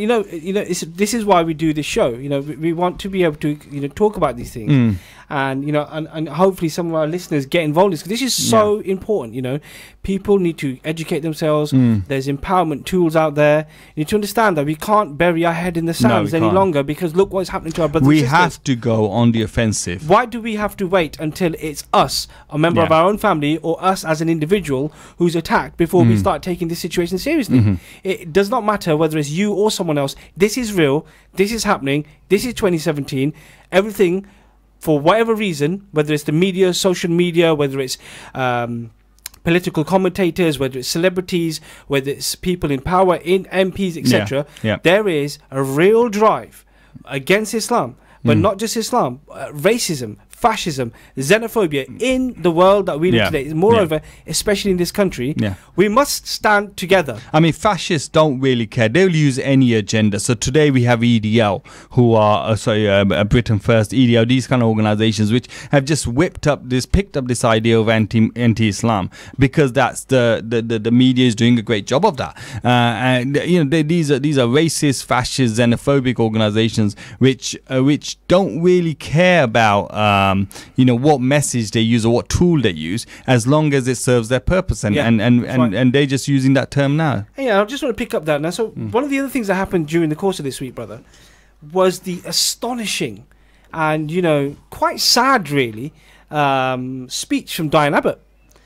this is why we do this show. We want to be able to talk about these things, and and hopefully some of our listeners get involved in this, because this is so important. People need to educate themselves. There's empowerment tools out there. You need to understand that we can't bury our head in the sands any longer, because look what's happening to our brothers and sisters. We have to go on the offensive. Why do we have to wait until it's us, a member of our own family, or us as an individual who's attacked before we start taking this situation seriously? It does not matter whether it's you or someone else. This is real. This is happening. This is 2017. Everything, for whatever reason, whether it's the media, social media, whether it's political commentators, whether it's celebrities, whether it's people in power, in MPs, etc., there is a real drive against Islam, but not just Islam, racism, fascism, xenophobia in the world that we live today. Moreover, especially in this country, we must stand together. I mean, fascists don't really care. They'll use any agenda. So today we have EDL, who are, Britain First, EDL, these kind of organizations which have just picked up this idea of anti-Islam, because that's the media is doing a great job of that. And these are racist, fascist, xenophobic organizations which don't really care about what message they use or what tool they use, as long as it serves their purpose, and they're just using that term now. Yeah, I just want to pick up that now. So one of the other things that happened during the course of this week, brother, was the astonishing and quite sad, really, speech from Diane Abbott.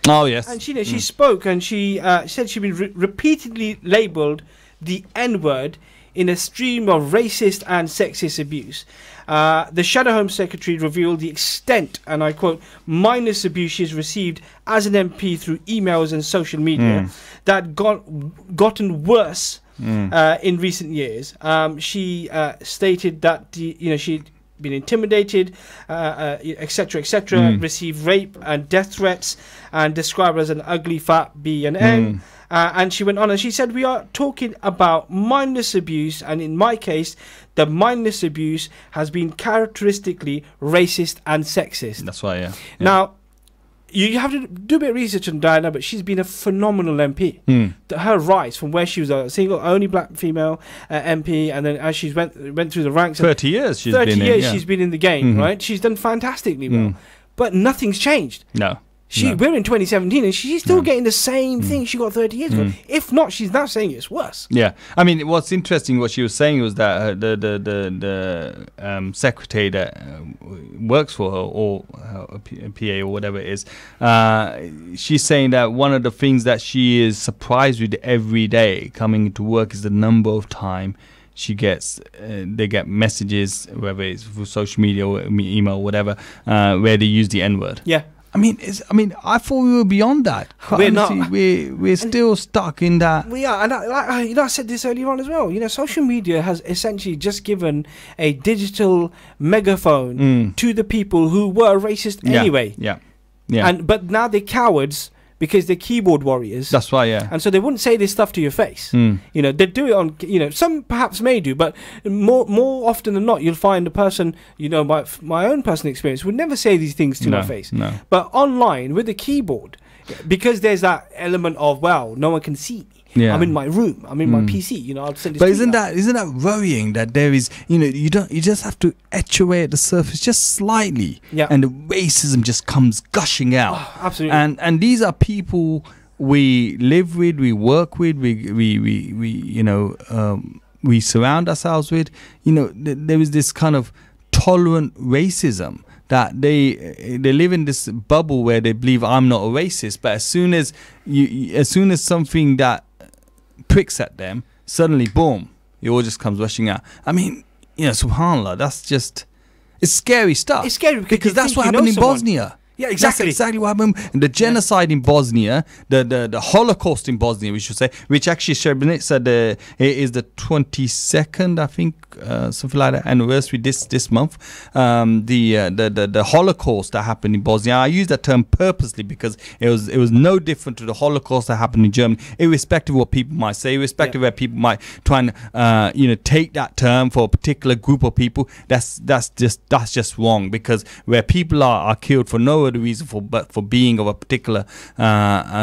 Oh yes, and she spoke, and she said she'd been repeatedly labelled the N-word in a stream of racist and sexist abuse. The Shadow Home Secretary revealed the extent, and I quote, mindless abuse she has received as an MP through emails and social media that gotten worse in recent years. She stated that she'd been intimidated, etc., received rape and death threats, and described her as an ugly fat B and N. And she went on and she said, we are talking about mindless abuse, and in my case, the mindless abuse has been characteristically racist and sexist. That's right, yeah. Now, you have to do a bit of research on Diana, but she's been a phenomenal MP. Her rise from where she was a single, only black female MP, and then as she went through the ranks, 30 years she's been in the game, right? She's done fantastically well, but nothing's changed. No. We're in 2017 and she's still getting the same thing she got 30 years ago. If not, she's now saying it's worse. Yeah, I mean, what's interesting, what she was saying was that the secretary that works for her, or a PA or whatever it is, she's saying that one of the things that she is surprised with every day coming into work is the number of time she gets, they get messages, whether it's through social media or email or whatever, where they use the N-word. Yeah. I I thought we were beyond that. We're not. We're still stuck in that. We are, and I said this earlier on as well. Social media has essentially just given a digital megaphone to the people who were racist anyway. Yeah. But now they're cowards because they're keyboard warriors. That's why, yeah. And so they wouldn't say this stuff to your face. They do it on. Some perhaps may do, but more often than not, you'll find a person. My own personal experience would never say these things to my face. No. But online with the keyboard, because there's that element of no one can see me. Yeah. I'm in my room. I'm in my PC. I'll send this. But isn't that worrying that there is? You just have to etch away at the surface just slightly, and the racism just comes gushing out. Oh, absolutely. And these are people we live with, we work with, we surround ourselves with. There is this kind of tolerant racism that they live in this bubble where they believe I'm not a racist, but as soon as something that pricks at them, suddenly boom, it all just comes rushing out. Subhanallah, it's scary stuff. It's scary because that's what happened in Bosnia. Yeah, exactly. That's exactly what happened. The genocide in Bosnia, the Holocaust in Bosnia, we should say, which actually Srebrenica said it is the 22nd, I think, something like that, anniversary this month. The Holocaust that happened in Bosnia. I use that term purposely because it was no different to the Holocaust that happened in Germany, irrespective of what people might say, irrespective of where people might try and take that term for a particular group of people. That's just wrong, because where people are killed for no other reason but for being of a particular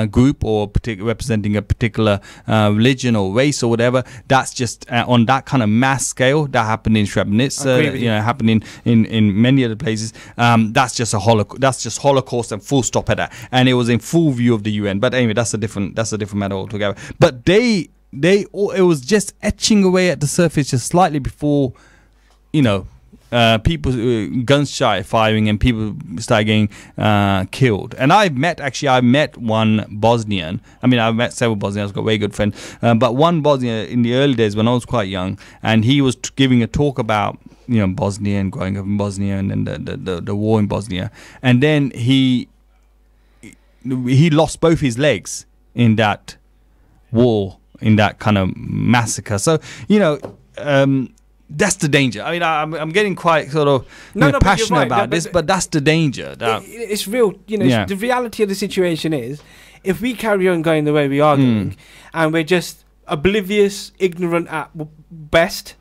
group or representing a particular religion or race or whatever, that's just on that kind of mass scale that happened in Srebrenica, happened in many other places. That's just Holocaust and full stop at that, and it was in full view of the UN. But anyway, that's a different matter altogether. But it was just etching away at the surface just slightly before people guns started firing and people started getting killed. And I've met one Bosnian. I've met several Bosnians. I've got a very good friend, but one Bosnian in the early days when I was quite young, and he was giving a talk about Bosnia and growing up in Bosnia and then the war in Bosnia, and then he lost both his legs in that war, in that kind of massacre. So that's the danger. I'm getting quite sort of passionate about this, but that's the danger. It's real. The reality of the situation is, if we carry on going the way we are going, and we're just oblivious, ignorant at best,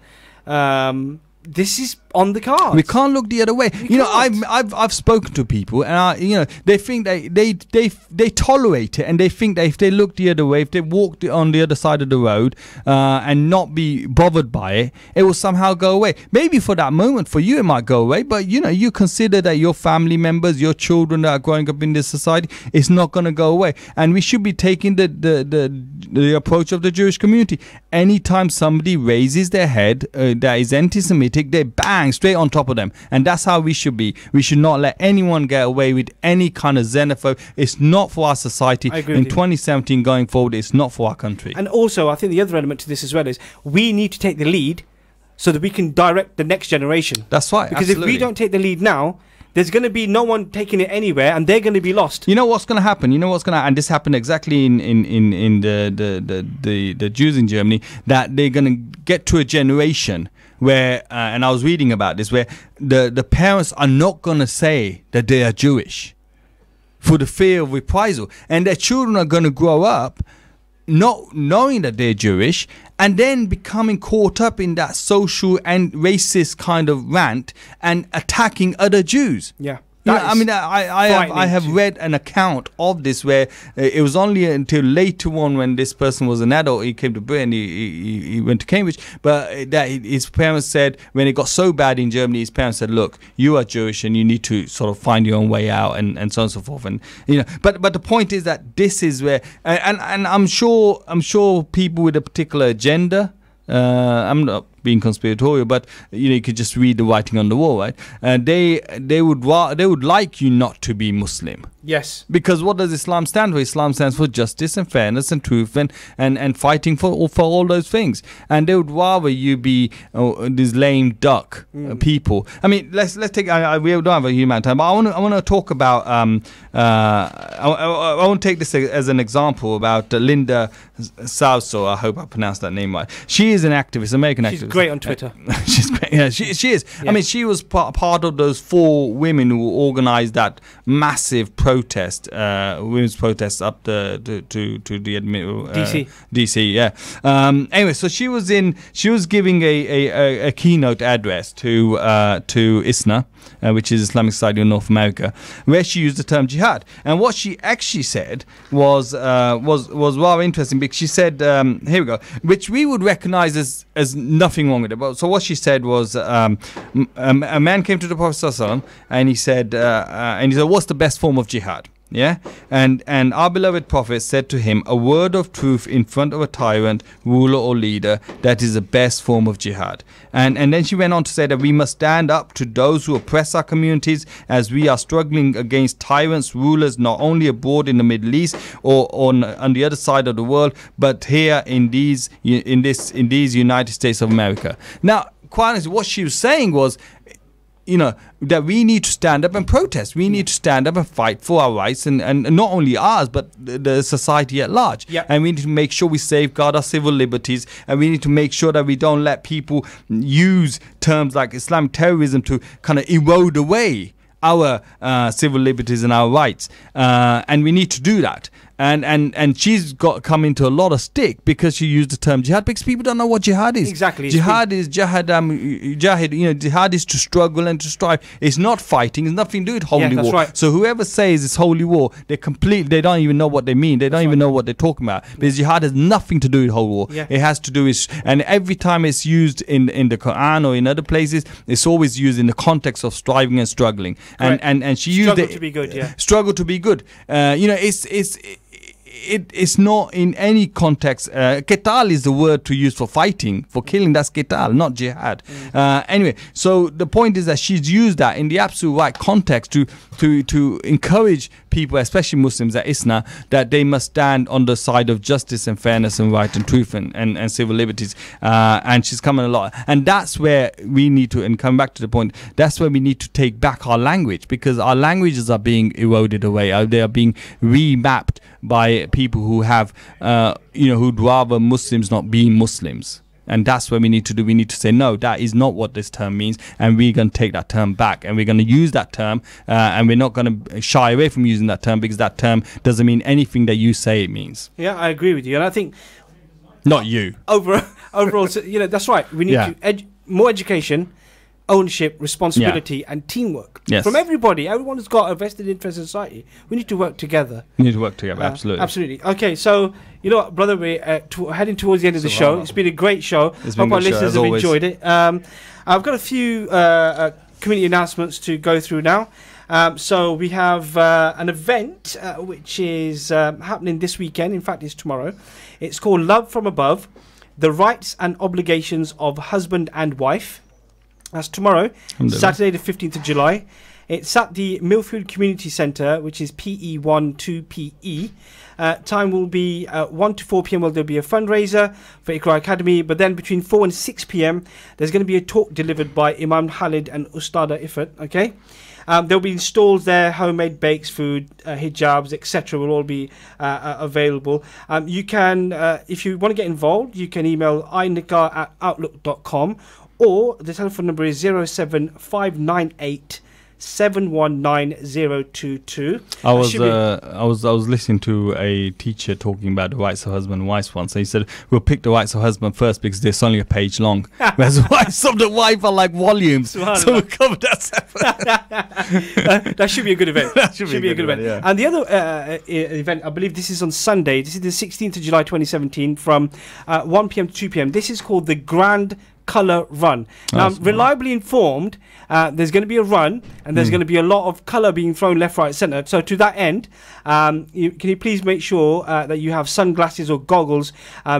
this is on the cards. We can't look the other way. I've spoken to people, and they think they tolerate it, and they think that if they look the other way, if they walk on the other side of the road, and not be bothered by it will somehow go away. Maybe for that moment, for you, it might go away, but you consider that your family members, your children that are growing up in this society, it's not going to go away. And we should be taking the approach of the Jewish community. Anytime somebody raises their head that is anti-Semitic, they bang straight on top of them, and that's how we should be. We should not let anyone get away with any kind of xenophobe. It's not for our society. In 2017 going forward, it's not for our country. And also, I think the other element to this as well is we need to take the lead so that we can direct the next generation. That's right. Because if we don't take the lead now, there's going to be no one taking it anywhere, and they're going to be lost. You know what's going to happen? And this happened exactly in the Jews in Germany, that they're going to get to a generation where, and I was reading about this, where the parents are not going to say that they are Jewish for the fear of reprisal, and their children are going to grow up not knowing that they're Jewish, and then becoming caught up in that social and racist kind of rant and attacking other Jews. Yeah. I have read an account of this where it was only until later on, when this person was an adult, he came to Britain, he went to Cambridge, but that his parents said, when it got so bad in Germany, his parents said, look, you are Jewish and you need to sort of find your own way out, and so on and so forth. And but the point is that this is where, and I'm sure people with a particular agenda, I'm not being conspiratorial, but you could just read the writing on the wall, right? They would like you not to be Muslim. Yes. Because what does Islam stand for? Islam stands for justice and fairness and truth and fighting for all those things. And they would rather you be these lame duck people. I mean, let's take. We don't have a huge amount of time, but I want to talk about. I want to take this as an example about Linda Salso. I hope I pronounced that name right. She is an activist, American activist. She's great on Twitter. She's great. Yeah, she is. Yeah. I mean, she was part of those 4 women who organised that massive protest, women's protests up to the DC. Yeah. Anyway, so she was giving a keynote address to ISNA, which is Islamic Society of North America, where she used the term jihad. And what she actually said was rather interesting, because she said, here we go, which we would recognize as nothing wrong with it. But so what she said was, a man came to the Prophet ﷺ and he said, what's the best form of jihad? Yeah, and our beloved Prophet said to him, a word of truth in front of a tyrant, ruler or leader, that is the best form of jihad. And then she went on to say that we must stand up to those who oppress our communities as we are struggling against tyrants, rulers, not only abroad in the Middle East or on the other side of the world, but here in these United States of America. Now, quite honestly, what she was saying was, that we need to stand up and protest. We need to stand up and fight for our rights, and not only ours, but the society at large. Yep. And we need to make sure we safeguard our civil liberties, and we need to make sure that we don't let people use terms like Islamic terrorism to kind of erode away our civil liberties and our rights. And we need to do that. And she's come into a lot of stick because she used the term jihad, because people don't know what jihad is. Exactly. Jihad is jihad is to struggle and to strive. It's not fighting. It's nothing to do with holy war. Right. So whoever says it's holy war, they don't even know what they mean. They don't even know what they're talking about. Because jihad has nothing to do with holy war. Yeah. It has to do with, and every time it's used in the Quran or in other places, it's always used in the context of striving and struggling. And she used struggle to be good. Yeah. Struggle to be good. It's not in any context. Qital is the word to use for fighting, for killing. That's qital, not jihad. Anyway, so the point is that she's used that in the absolute right context to encourage people, especially Muslims at ISNA, that they must stand on the side of justice and fairness and right and truth and civil liberties. And she's coming a lot. And that's where we need to, and come back to the point, that's where we need to take back our language, because our languages are being eroded away. They are being remapped by people who have, who'd rather Muslims not be Muslims. And that's what we need to do. We need to say, no, that is not what this term means. And we're going to take that term back. And we're going to use that term. And we're not going to shy away from using that term, because that term doesn't mean anything that you say it means. Yeah, I agree with you. And I think... Not you. Overall, that's right. We need to more education, ownership, responsibility, and teamwork from everybody. Everyone has got a vested interest in society. We need to work together. Absolutely. Okay, so you know what, brother, we're heading towards the end of the show. It's been a great show. Hope our listeners have enjoyed it. I've got a few community announcements to go through now. So we have an event which is happening this weekend. In fact, it's tomorrow. It's called Love from Above, the Rights and Obligations of Husband and Wife. That's tomorrow, Saturday the 15th of July. It's at the Millfield Community Centre, which is PE1 2PE. Time will be 1 to 4 p.m. There'll be a fundraiser for Iqra Academy. But then between 4 and 6 p.m, there's going to be a talk delivered by Imam Khalid and Ustada Ifat. Okay. There'll be stalls there, homemade bakes, food, hijabs, etc. will all be available. You can, if you want to get involved, you can email inikah@outlook.com. or the telephone number is 07598 719022. I was listening to a teacher talking about the rights of husband and wife once. So he said, we'll pick the rights of husband first because they're only a page long, whereas the rights of the wife are like volumes. So we'll cover that separate. That should be a good event. That should be a good event. Yeah. And the other event, I believe this is on Sunday. This is the 16th of July 2017 from 1 p.m. to 2 p.m. This is called the Grand colour run. Now, I'm reliably informed there's going to be a run and there's going to be a lot of colour being thrown left, right, centre. So to that end, can you please make sure that you have sunglasses or goggles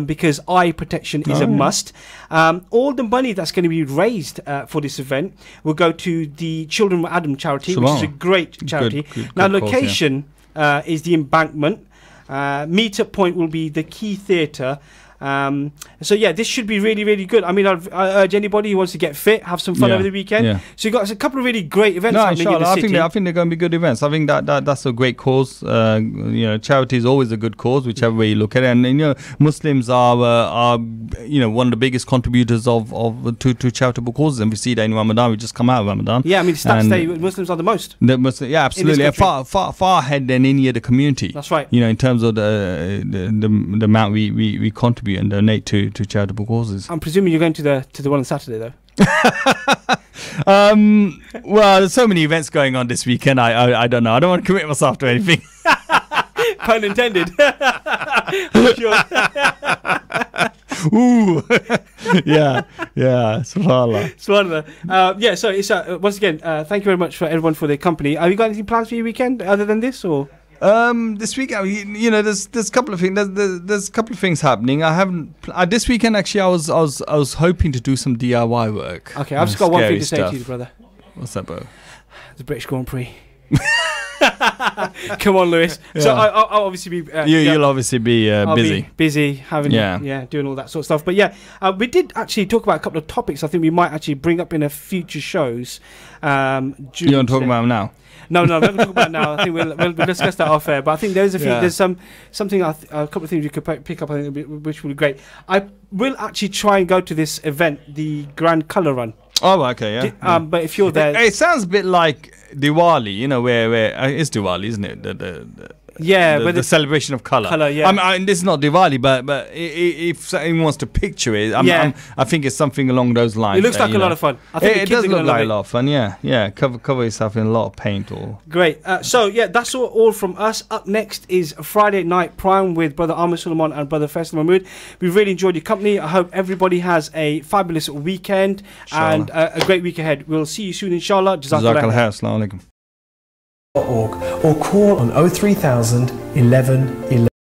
because eye protection is a must. All the money that's going to be raised for this event will go to the Children with Adam charity, which is a great charity. Good location is the Embankment. Meetup point will be the Key Theatre. So yeah, this should be really, really good. I mean, I urge anybody who wants to get fit, have some fun over the weekend. Yeah. So you've got a couple of really great events happening in the city. I think they're going to be good events. I think that's a great cause. Charity is always a good cause, whichever way you look at it. And Muslims are one of the biggest contributors to charitable causes, and we see that in Ramadan. We just come out of Ramadan. Yeah, I mean, stats say Muslims are the most. Yeah, absolutely. Far ahead than any other community. That's right. In terms of the amount we contribute and donate to charitable causes. I'm presuming you're going to the one on Saturday though. Well, there's so many events going on this weekend. I don't know. I don't want to commit myself to anything. Pun intended. Ooh. yeah. Subhanallah. So it's once again, thank you very much for everyone for their company. Have you got anything planned for your weekend other than this, or? This week, there's a couple of things. There's a couple of things happening. I haven't. This weekend, actually, I was hoping to do some DIY work. Okay, I've just got one thing to say to you, brother. What's that, bro? The British Grand Prix. Come on, Lewis. Yeah. So I'll obviously be. You'll obviously be busy. Busy having doing all that sort of stuff. But yeah, we did actually talk about a couple of topics. I think we might actually bring up in a future shows. You want to talk about them now? No, we're not going to talk about it now. I think we'll discuss that off air. But I think there's something a couple of things you could pick up. I think which would be great. I will actually try and go to this event, the Grand Colour Run. Oh, okay, yeah. But if you're there, it sounds a bit like Diwali. Where it's Diwali, isn't it? The celebration of colour. Yeah. This is not Diwali, but if anyone wants to picture it, I think it's something along those lines. It looks like a lot of fun. I think it does look like a lot of fun. Yeah. Cover yourself in a lot of paint or. Great. So yeah, that's all from us. Up next is Friday Night Prime with Brother Ahmed Suleiman and Brother Faisal Mahmood. We really enjoyed your company. I hope everybody has a fabulous weekend and a great week ahead. We'll see you soon, inshallah. Jazakallah khair. Assalamu alaikum. Or call on 03000 11 11.